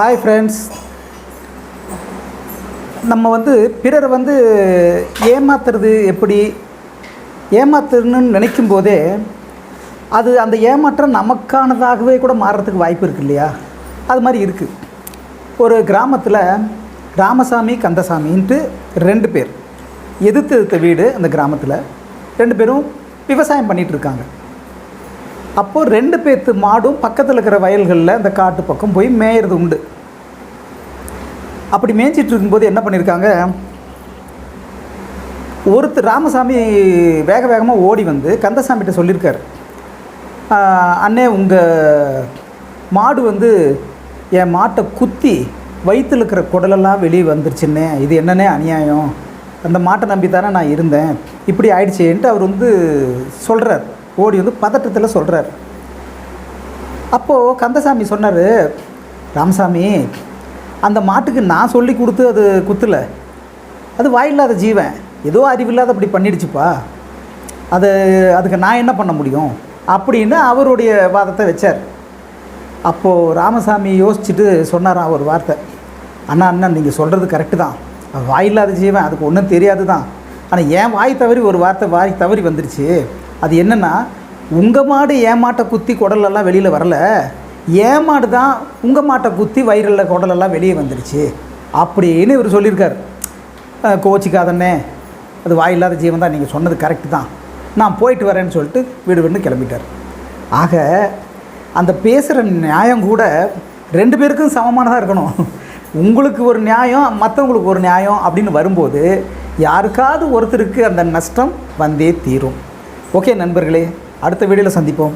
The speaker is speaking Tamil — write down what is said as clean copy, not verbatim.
Hi friends. நம்ம பிறரை ஏமாத்துறது எப்படி, ஏமாத்துறணுன்னு நினைக்கும் போதே அது அந்த ஏமாற்றம் நமக்கானதாகவே கூட மாறுறதுக்கு வாய்ப்பு இருக்குது இல்லையா? அது மாதிரி இருக்குது. ஒரு கிராமத்தில் ராமசாமி கந்தசாமின்ட்டு 2 பேர், எதிர்த்த வீடு. அந்த கிராமத்தில் 2 பேரும் விவசாயம் பண்ணிகிட்ருக்காங்க. அப்போது 2 பேர்த்து மாடும் பக்கத்தில் இருக்கிற வயல்களில் அந்த காட்டு பக்கம் போய் மேயறது உண்டு. அப்படி மேய்ச்சிட்டு இருக்கும்போது என்ன பண்ணியிருக்காங்க, ஒருத்தர் ராமசாமி வேக வேகமாக ஓடி கந்தசாமிகிட்ட சொல்லியிருக்கார், அண்ணே உங்கள் மாடு என் மாட்டை குத்தி வயிற்றில் இருக்கிற குடலெல்லாம் வெளியே வந்துருச்சுன்னே, இது என்னன்னே அநியாயம், அந்த மாட்டை நம்பி தானே நான் இருந்தேன், இப்படி ஆயிடுச்சேன்ட்டு அவர் சொல்கிறார். ஓடி பதட்டத்தில் சொல்கிறார். அப்போது கந்தசாமி சொன்னார், ராமசாமி அந்த மாட்டுக்கு நான் சொல்லி கொடுத்து அது குத்தலை, அது வாயில்லாத ஜீவன், ஏதோ அறிவில்லாத அப்படி பண்ணிடுச்சுப்பா, அதுக்கு நான் என்ன பண்ண முடியும் அப்படின்னு அவருடைய வாதத்தை வச்சார். அப்போது ராமசாமி யோசிச்சுட்டு சொன்னாராம் ஒரு வார்த்தை, அண்ணா நீங்கள் சொல்கிறது கரெக்டு தான், வாயில்லாத ஜீவன், அதுக்கு ஒன்றும் தெரியாது தான், ஆனால் ஏன் வாய் தவறி வந்துருச்சு. அது என்னென்னா, உங்கள் மாடு ஏமாட்டை குத்தி குடலெல்லாம் வெளியில் வரல, ஏமாடு தான் உங்கள் மாட்டை குத்தி வயிறில் குடலெல்லாம் வெளியே வந்துடுச்சு அப்படின்னு இவர் சொல்லியிருக்கார். கோச்சிக்காதண்ணே, அது வாயில்லாத ஜீவன் தான், நீங்கள் சொன்னது கரெக்டு தான், நான் போயிட்டு வரேன்னு சொல்லிட்டு வீடு கிளம்பிட்டார். ஆக அந்த பேசுகிற நியாயம் கூட 2 பேருக்கும் சமமானதாக இருக்கணும். உங்களுக்கு ஒரு நியாயம், மற்றவங்களுக்கு ஒரு நியாயம் அப்படின்னு வரும்போது யாருக்காவது ஒருத்தருக்கு அந்த நஷ்டம் வந்தே தீரும். ஓகே நண்பர்களே, அடுத்த வீடியோவில் சந்திப்போம்.